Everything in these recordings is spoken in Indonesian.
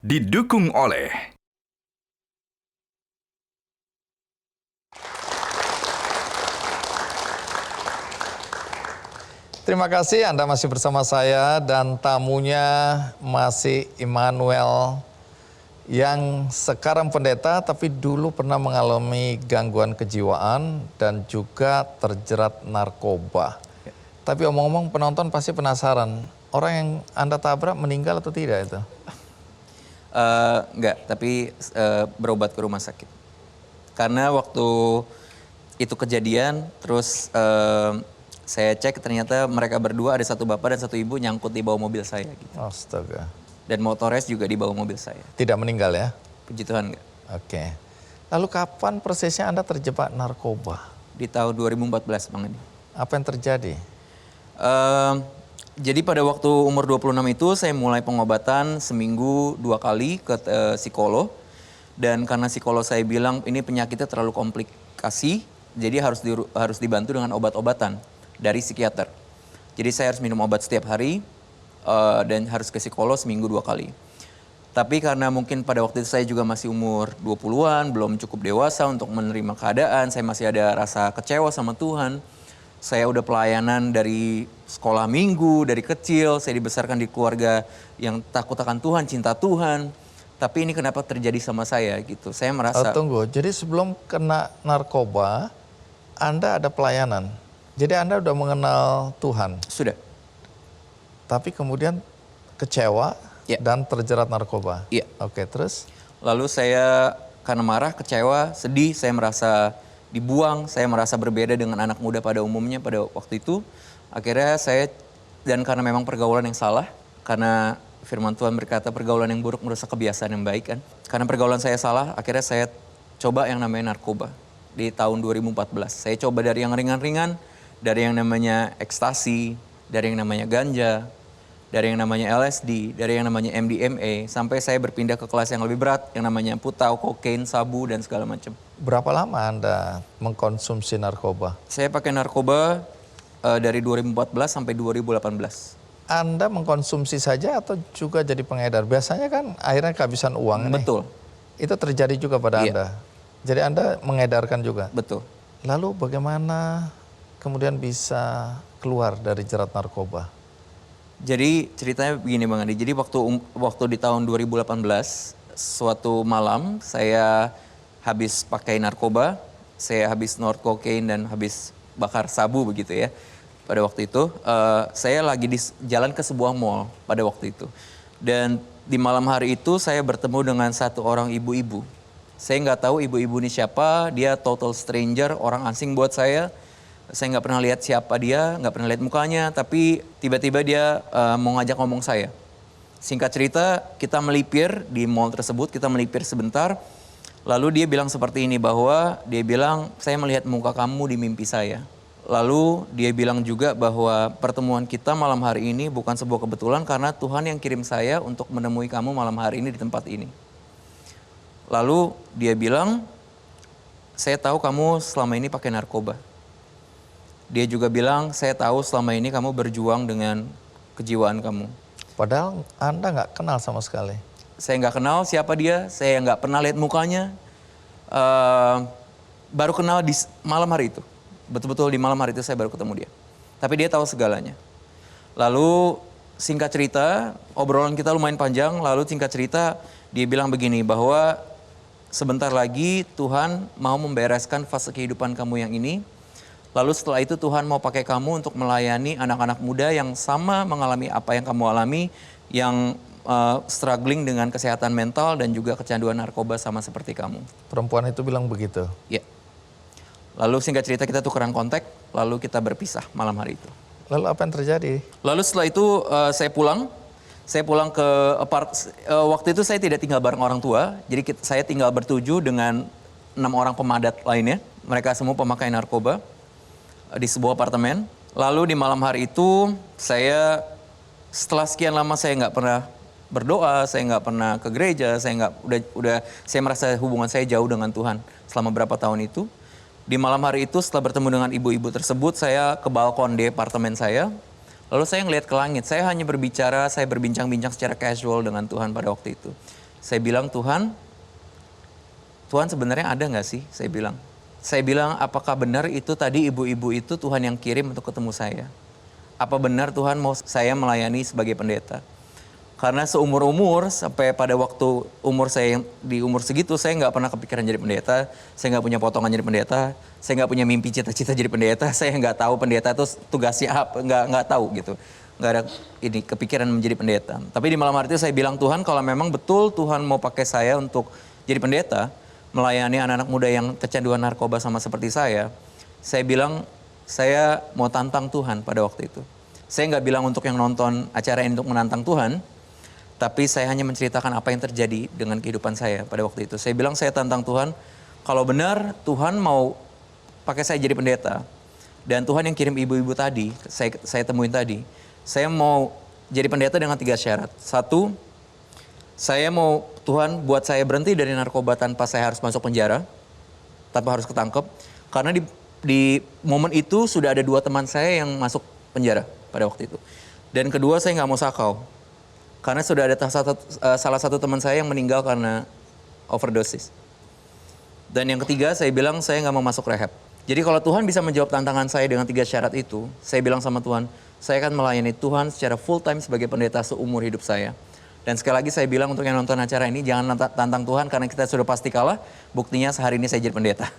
Didukung oleh Terima kasih Anda masih bersama saya dan tamunya masih Immanuel yang sekarang pendeta tapi dulu pernah mengalami gangguan kejiwaan dan juga terjerat narkoba. Tapi omong-omong penonton pasti penasaran, orang yang Anda tabrak meninggal atau tidak itu? Enggak, tapi berobat ke rumah sakit. Karena waktu itu kejadian, terus saya cek ternyata mereka berdua, ada satu bapak dan satu ibu nyangkut di bawah mobil saya. Gitu. Astaga. Dan Motores juga di bawah mobil saya. Tidak meninggal ya? Puji Tuhan enggak. Oke. Lalu kapan persisnya Anda terjebak narkoba? Di tahun 2014 Bang Edi. Apa yang terjadi? Jadi pada waktu umur 26 itu saya mulai pengobatan seminggu 2 kali ke psikolog. Dan karena psikolog saya bilang ini penyakitnya terlalu komplikasi, jadi harus dibantu dengan obat-obatan dari psikiater. Jadi saya harus minum obat setiap hari dan harus ke psikolog seminggu 2 kali. Tapi karena mungkin pada waktu itu saya juga masih umur 20-an, belum cukup dewasa untuk menerima keadaan, saya masih ada rasa kecewa sama Tuhan. Saya udah pelayanan dari sekolah minggu, dari kecil, saya dibesarkan di keluarga yang takut akan Tuhan, cinta Tuhan. Tapi ini kenapa terjadi sama saya gitu, saya merasa... Tunggu, jadi sebelum kena narkoba, Anda ada pelayanan. Jadi Anda udah mengenal Tuhan. Sudah. Tapi kemudian kecewa dan terjerat narkoba. Iya. Oke, terus? Lalu saya karena marah, kecewa, sedih, saya merasa dibuang, saya merasa berbeda dengan anak muda pada umumnya pada waktu itu. Akhirnya saya, dan karena memang pergaulan yang salah, karena firman Tuhan berkata pergaulan yang buruk merusak kebiasaan yang baik kan. Karena pergaulan saya salah, akhirnya saya coba yang namanya narkoba di tahun 2014. Saya coba dari yang ringan-ringan, dari yang namanya ekstasi, dari yang namanya ganja, dari yang namanya LSD, dari yang namanya MDMA, sampai saya berpindah ke kelas yang lebih berat, yang namanya putau, kokain, sabu, dan segala macam. Berapa lama Anda mengkonsumsi narkoba? Saya pakai narkoba dari 2014 sampai 2018. Anda mengkonsumsi saja atau juga jadi pengedar? Biasanya kan akhirnya kehabisan uang. Betul. Itu terjadi juga pada Anda? Jadi Anda mengedarkan juga? Betul. Lalu bagaimana kemudian bisa keluar dari jerat narkoba? Jadi ceritanya begini Bang Andi, jadi waktu di tahun 2018, suatu malam saya habis pakai narkoba, saya habis snort kokain dan habis bakar sabu begitu ya. Pada waktu itu, saya lagi di jalan ke sebuah mall pada waktu itu. Dan di malam hari itu saya bertemu dengan satu orang ibu-ibu. Saya nggak tahu ibu-ibu ini siapa, dia total stranger, orang asing buat saya. Saya nggak pernah lihat siapa dia, nggak pernah lihat mukanya, tapi tiba-tiba dia mau ngajak ngomong saya. Singkat cerita, kita melipir di mall tersebut, kita melipir sebentar. Lalu dia bilang seperti ini, bahwa dia bilang, saya melihat muka kamu di mimpi saya. Lalu dia bilang juga bahwa pertemuan kita malam hari ini bukan sebuah kebetulan karena Tuhan yang kirim saya untuk menemui kamu malam hari ini di tempat ini. Lalu dia bilang, saya tahu kamu selama ini pakai narkoba. Dia juga bilang, saya tahu selama ini kamu berjuang dengan kejiwaan kamu. Padahal Anda nggak kenal sama sekali. Saya nggak kenal siapa dia, saya nggak pernah lihat mukanya. Baru kenal di malam hari itu. Betul-betul di malam hari itu saya baru ketemu dia. Tapi dia tahu segalanya. Lalu singkat cerita, obrolan kita lumayan panjang. Lalu singkat cerita, dia bilang begini, bahwa sebentar lagi Tuhan mau membereskan fase kehidupan kamu yang ini. Lalu setelah itu Tuhan mau pakai kamu untuk melayani anak-anak muda yang sama mengalami apa yang kamu alami, yang struggling dengan kesehatan mental dan juga kecanduan narkoba sama seperti kamu. Perempuan itu bilang begitu? Ya. Lalu singkat cerita kita tukeran kontak, lalu kita berpisah malam hari itu. Lalu apa yang terjadi? Lalu setelah itu saya pulang ke waktu itu saya tidak tinggal bareng orang tua, jadi saya tinggal bertujuh dengan 6 orang pemadat lainnya. Mereka semua pemakai narkoba di sebuah apartemen. Lalu di malam hari itu saya setelah sekian lama saya nggak pernah berdoa, saya nggak pernah ke gereja, saya merasa hubungan saya jauh dengan Tuhan selama berapa tahun itu. Di malam hari itu setelah bertemu dengan ibu-ibu tersebut, saya ke balkon di apartemen saya. Lalu saya ngelihat ke langit, saya hanya berbincang-bincang secara casual dengan Tuhan pada waktu itu. Saya bilang, Tuhan sebenarnya ada nggak sih? Saya bilang, apakah benar itu tadi ibu-ibu itu Tuhan yang kirim untuk ketemu saya? Apa benar Tuhan mau saya melayani sebagai pendeta? Karena seumur-umur sampai pada waktu umur saya yang di umur segitu, saya nggak pernah kepikiran jadi pendeta, saya nggak punya potongan jadi pendeta, saya nggak punya mimpi cita-cita jadi pendeta, saya nggak tahu pendeta itu tugasnya apa, nggak tahu gitu. Nggak ada ini kepikiran menjadi pendeta. Tapi di malam hari itu saya bilang, Tuhan kalau memang betul Tuhan mau pakai saya untuk jadi pendeta, melayani anak-anak muda yang kecanduan narkoba sama seperti saya bilang, saya mau tantang Tuhan pada waktu itu. Saya nggak bilang untuk yang nonton acara ini untuk menantang Tuhan, tapi saya hanya menceritakan apa yang terjadi dengan kehidupan saya pada waktu itu. Saya bilang, saya tantang Tuhan, kalau benar Tuhan mau pakai saya jadi pendeta, dan Tuhan yang kirim ibu-ibu tadi, saya temuin tadi, saya mau jadi pendeta dengan 3 syarat. 1, saya mau Tuhan buat saya berhenti dari narkoba tanpa saya harus masuk penjara, tanpa harus ketangkep. Karena di momen itu sudah ada 2 teman saya yang masuk penjara pada waktu itu. Dan kedua, saya nggak mau sakau. Karena sudah ada salah satu teman saya yang meninggal karena overdosis. Dan yang ketiga, saya bilang saya nggak mau masuk rehab. Jadi kalau Tuhan bisa menjawab tantangan saya dengan 3 syarat itu, saya bilang sama Tuhan, saya akan melayani Tuhan secara full time sebagai pendeta seumur hidup saya. Dan sekali lagi saya bilang untuk yang nonton acara ini, jangan tantang Tuhan karena kita sudah pasti kalah. Buktinya sehari ini saya jadi pendeta.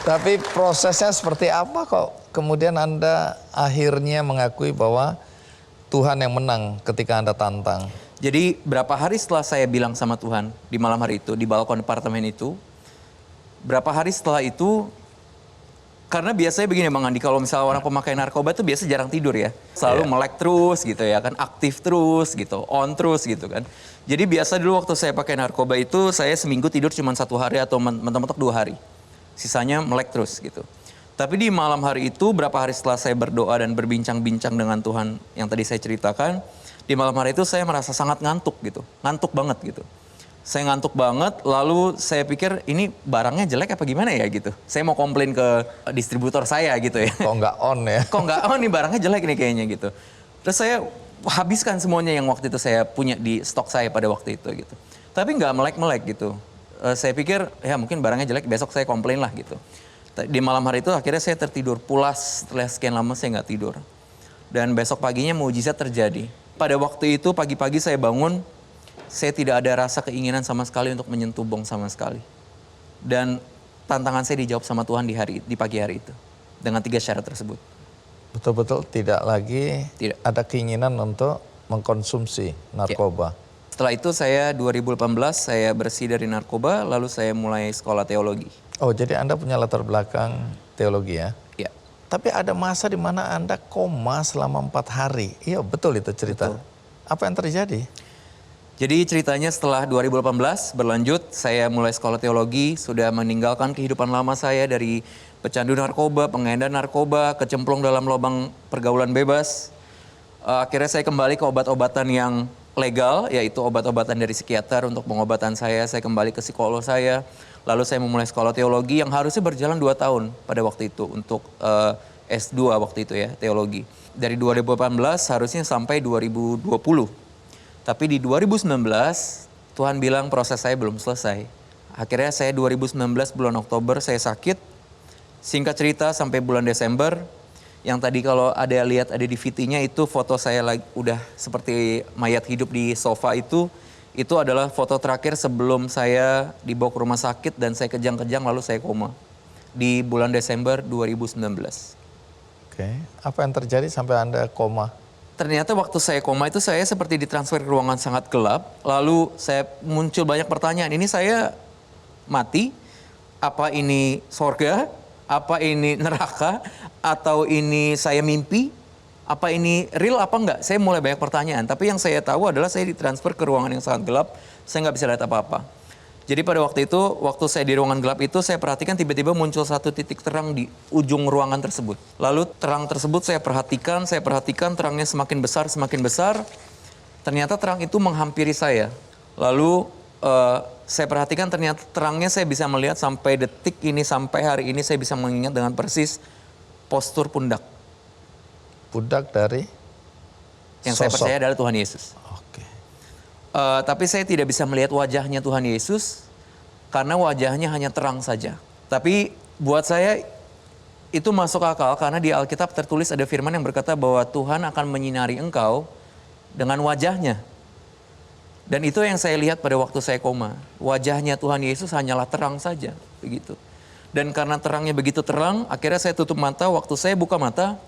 Tapi prosesnya seperti apa kok kemudian Anda akhirnya mengakui bahwa Tuhan yang menang ketika Anda tantang? Jadi berapa hari setelah saya bilang sama Tuhan di malam hari itu, di balkon apartemen itu, berapa hari setelah itu, karena biasanya begini Bang Andi, kalau misalnya orang pemakai narkoba itu biasa jarang tidur ya. Selalu melek terus gitu ya kan, aktif terus gitu, on terus gitu kan. Jadi biasa dulu waktu saya pakai narkoba itu, saya seminggu tidur cuma 1 hari atau mentok-mentok 2 hari. Sisanya melek terus gitu. Tapi di malam hari itu, berapa hari setelah saya berdoa dan berbincang-bincang dengan Tuhan yang tadi saya ceritakan, di malam hari itu saya merasa sangat ngantuk gitu, ngantuk banget gitu. Saya ngantuk banget, lalu saya pikir ini barangnya jelek apa gimana ya gitu. Saya mau komplain ke distributor saya gitu ya. Kok nggak on ya? Kok nggak on nih, barangnya jelek nih kayaknya gitu. Terus saya habiskan semuanya yang waktu itu saya punya di stok saya pada waktu itu gitu. Tapi nggak melek-melek gitu. Saya pikir ya mungkin barangnya jelek, besok saya komplain lah gitu. Di malam hari itu akhirnya saya tertidur pulas, setelah sekian lama saya nggak tidur. Dan besok paginya mukjizat terjadi. Pada waktu itu pagi-pagi saya bangun, saya tidak ada rasa keinginan sama sekali untuk menyentuh bong sama sekali. Dan tantangan saya dijawab sama Tuhan di pagi hari itu. Dengan 3 syarat tersebut. Betul-betul tidak lagi ada keinginan untuk mengkonsumsi narkoba. Ya. Setelah itu saya 2018 saya bersih dari narkoba, lalu saya mulai sekolah teologi. Oh, jadi Anda punya latar belakang teologi ya? Ya. Tapi ada masa di mana Anda koma selama 4 hari. Iya, betul itu cerita. Betul. Apa yang terjadi? Jadi ceritanya setelah 2018 berlanjut, saya mulai sekolah teologi, sudah meninggalkan kehidupan lama saya dari pecandu narkoba, pengedar narkoba, kecemplung dalam lubang pergaulan bebas. Akhirnya saya kembali ke obat-obatan yang legal, yaitu obat-obatan dari psikiater untuk pengobatan saya. Saya kembali ke psikolog saya, lalu saya memulai sekolah teologi yang harusnya berjalan 2 tahun pada waktu itu untuk S2 waktu itu ya, teologi. Dari 2018 harusnya sampai 2020. Tapi di 2019 Tuhan bilang proses saya belum selesai. Akhirnya saya 2019 bulan Oktober saya sakit. Singkat cerita sampai bulan Desember, yang tadi kalau ada lihat ada di VT-nya itu foto saya lagi udah seperti mayat hidup di sofa itu adalah foto terakhir sebelum saya dibawa ke rumah sakit dan saya kejang-kejang lalu saya koma di bulan Desember 2019. Oke, apa yang terjadi sampai Anda koma? Ternyata waktu saya koma itu saya seperti ditransfer ke ruangan sangat gelap, lalu saya muncul banyak pertanyaan, ini saya mati, apa ini sorga, apa ini neraka, atau ini saya mimpi, apa ini real apa enggak? Saya mulai banyak pertanyaan, tapi yang saya tahu adalah saya ditransfer ke ruangan yang sangat gelap, saya nggak bisa lihat apa-apa. Jadi pada waktu itu, waktu saya di ruangan gelap itu, saya perhatikan tiba-tiba muncul satu titik terang di ujung ruangan tersebut. Lalu terang tersebut saya perhatikan, terangnya semakin besar. Ternyata terang itu menghampiri saya. Lalu saya perhatikan ternyata terangnya saya bisa melihat sampai detik ini, sampai hari ini saya bisa mengingat dengan persis postur pundak. Pundak dari? Yang saya Sosok. percaya adalah Tuhan Yesus. Oke. Tapi saya tidak bisa melihat wajahnya Tuhan Yesus karena wajahnya hanya terang saja. Tapi buat saya itu masuk akal karena di Alkitab tertulis ada firman yang berkata bahwa Tuhan akan menyinari engkau dengan wajahnya. Dan itu yang saya lihat pada waktu saya koma. Wajahnya Tuhan Yesus hanyalah terang saja, begitu. Dan karena terangnya begitu terang, akhirnya saya tutup mata. Waktu saya buka mata,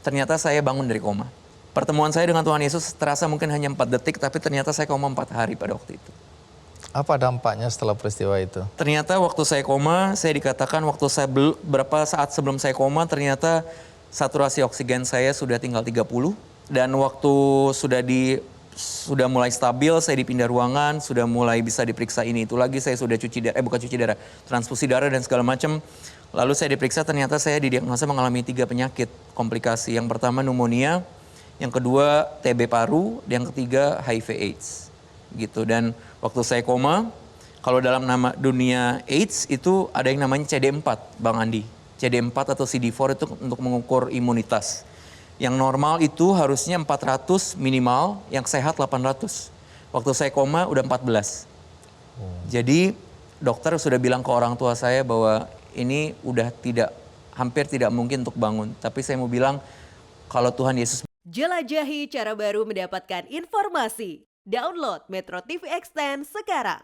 ternyata saya bangun dari koma. Pertemuan saya dengan Tuhan Yesus terasa mungkin hanya 4 detik, tapi ternyata saya koma 4 hari pada waktu itu. Apa dampaknya setelah peristiwa itu? Ternyata waktu saya koma, saya dikatakan waktu saya berapa saat sebelum saya koma, ternyata saturasi oksigen saya sudah tinggal 30. Dan waktu sudah mulai stabil, saya dipindah ruangan, sudah mulai bisa diperiksa ini itu lagi, saya sudah transfusi darah dan segala macam. Lalu saya diperiksa, ternyata saya didiagnosa mengalami 3 penyakit komplikasi. Yang pertama pneumonia, yang kedua TB paru, yang ketiga HIV AIDS. Gitu. Dan waktu saya koma, kalau dalam nama dunia AIDS itu ada yang namanya CD4, Bang Andi. CD4 atau CD4 itu untuk mengukur imunitas. Yang normal itu harusnya 400 minimal, yang sehat 800. Waktu saya koma udah 14. Jadi dokter sudah bilang ke orang tua saya bahwa ini udah hampir tidak mungkin untuk bangun. Tapi saya mau bilang kalau Tuhan Yesus. Jelajahi cara baru mendapatkan informasi. Download Metro TV Extend sekarang.